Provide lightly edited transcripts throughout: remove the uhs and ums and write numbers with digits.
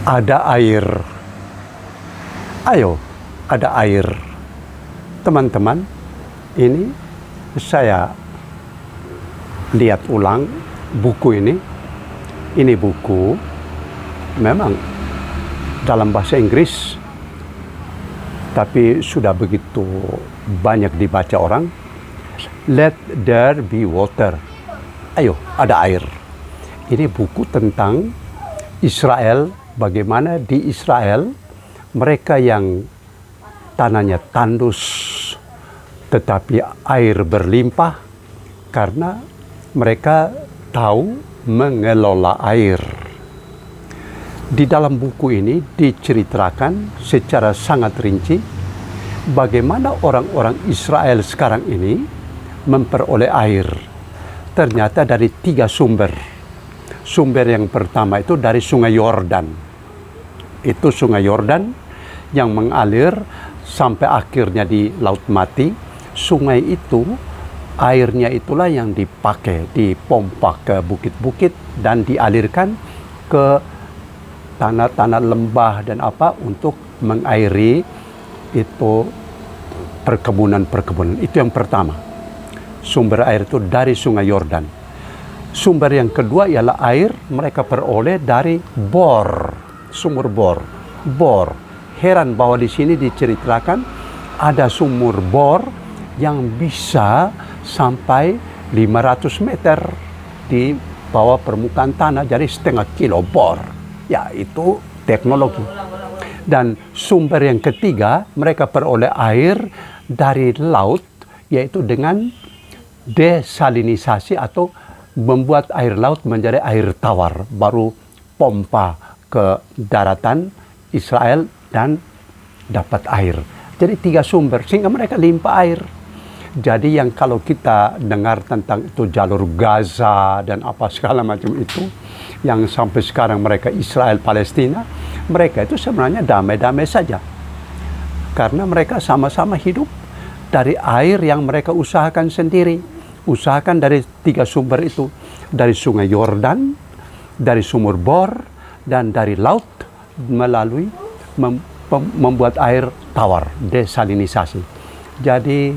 Ada air. Ayo, ada air. Teman-teman, ini saya lihat ulang buku ini. Ini buku memang dalam bahasa Inggris, tapi sudah begitu banyak dibaca orang. Let there be water. Ayo, ada air. Ini buku tentang Israel, bagaimana di Israel mereka yang tanahnya tandus tetapi air berlimpah karena mereka tahu mengelola air. Di dalam buku ini diceritakan secara sangat rinci bagaimana orang-orang Israel sekarang ini memperoleh air. Ternyata dari 3 sumber. Sumber yang pertama itu dari Sungai Yordan. Itu Sungai Yordan yang mengalir sampai akhirnya di Laut Mati. Sungai itu, airnya itulah yang dipakai, dipompa ke bukit-bukit dan dialirkan ke tanah-tanah lembah dan apa untuk mengairi itu perkebunan-perkebunan. Itu yang pertama. Sumber air itu dari Sungai Yordan. Sumber yang kedua ialah air mereka peroleh dari bor, sumur bor. Bor. Heran bahwa di sini diceritakan ada sumur bor yang bisa sampai 500 meter di bawah permukaan tanah, jadi setengah kilo bor. Ya, itu teknologi. Dan sumber yang ketiga, mereka peroleh air dari laut, yaitu dengan desalinisasi atau membuat air laut menjadi air tawar, baru pompa ke daratan Israel dan dapat air. Jadi 3 sumber sehingga mereka limpah air. Jadi yang kalau kita dengar tentang itu jalur Gaza dan apa segala macam itu, yang sampai sekarang mereka Israel Palestina, mereka itu sebenarnya damai-damai saja. Karena mereka sama-sama hidup dari air yang mereka usahakan sendiri. Usahakan dari 3 sumber itu. Dari Sungai Yordan, dari sumur bor, dan dari laut melalui membuat air tawar, desalinisasi. Jadi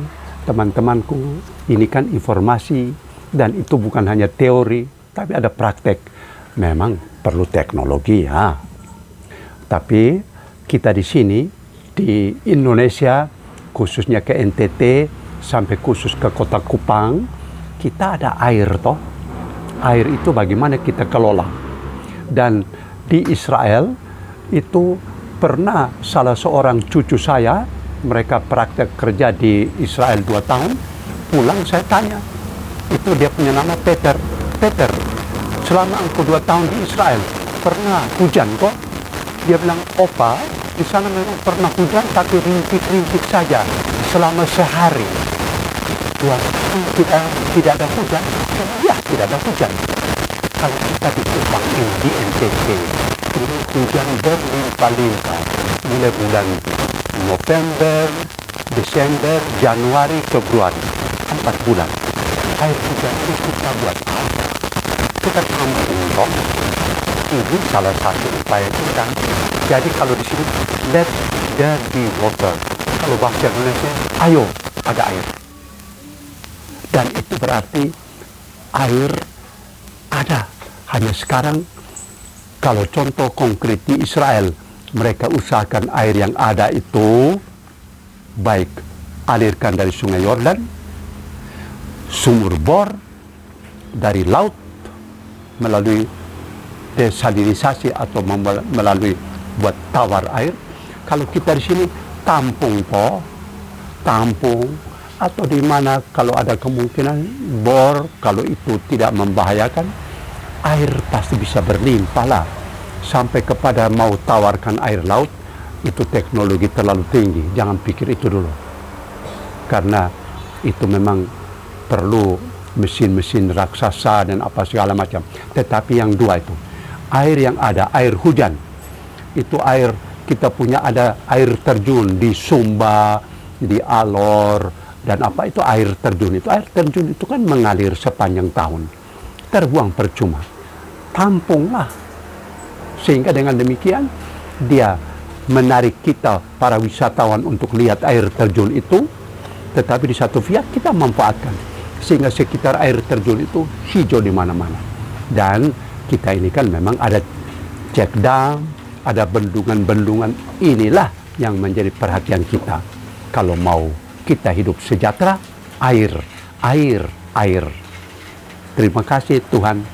teman-temanku, ini kan informasi dan itu bukan hanya teori, tapi ada praktek. Memang perlu teknologi ya. Tapi kita di sini, di Indonesia, khususnya ke NTT, sampai khusus ke Kota Kupang, kita ada air toh. Air itu bagaimana kita kelola. Dan di Israel, itu pernah salah seorang cucu saya, mereka praktek kerja di Israel 2 tahun, pulang saya tanya, itu dia punya nama Peter. Peter, selama engkau 2 tahun di Israel, pernah hujan kok? Dia bilang, opa, di sana memang pernah hujan, tapi rintik-rintik saja, selama sehari. 2 tahun tidak ada hujan? Ya, tidak ada hujan. Kalau kita di Kupang ini, di NTT, ini hujan berlimpah-limpah, mulai bulan November, Desember, Januari, Februari, 4 bulan. Air hujan itu kita buat apa? Kita tampung toh. Ini salah satu upaya kita. Jadi kalau di sini, let there be water. Kalau bahasa Indonesia, ayo ada air. Dan itu berarti air ada. Hanya sekarang, kalau contoh konkret di Israel, mereka usahakan air yang ada itu baik alirkan dari Sungai Yordan, sumur bor, dari laut melalui desalinisasi atau melalui buat tawar air. Kalau kita di sini tampung atau di mana kalau ada kemungkinan bor, kalau itu tidak membahayakan, air pasti bisa berlimpah lah. Sampai kepada mau tawarkan air laut, itu teknologi terlalu tinggi. Jangan pikir itu dulu. Karena itu memang perlu mesin-mesin raksasa dan apa segala macam. Tetapi yang 2 itu, air yang ada, air hujan. Itu air, kita punya ada air terjun di Sumba, di Alor, dan apa itu air terjun. Itu air terjun itu kan mengalir sepanjang tahun. Terbuang percuma. Tampunglah Sehingga dengan demikian, dia menarik kita, para wisatawan, untuk lihat air terjun itu, tetapi di satu pihak kita manfaatkan. Sehingga sekitar air terjun itu hijau di mana-mana. Dan kita ini kan memang ada check dam, ada bendungan-bendungan. Inilah yang menjadi perhatian kita. Kalau mau kita hidup sejahtera, air, air, air. Terima kasih Tuhan,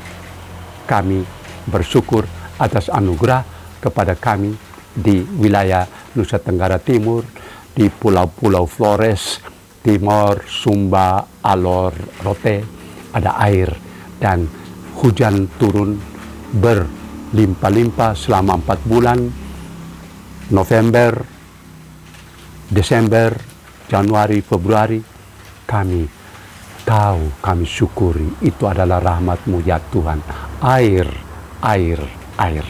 kami bersyukur atas anugerah kepada kami di wilayah Nusa Tenggara Timur, di pulau-pulau Flores, Timor, Sumba, Alor, Rote, ada air dan hujan turun berlimpah-limpah selama 4 bulan, November, Desember, Januari, Februari. Kami tahu, kami syukuri, itu adalah rahmat-Mu ya Tuhan. Air, air, air.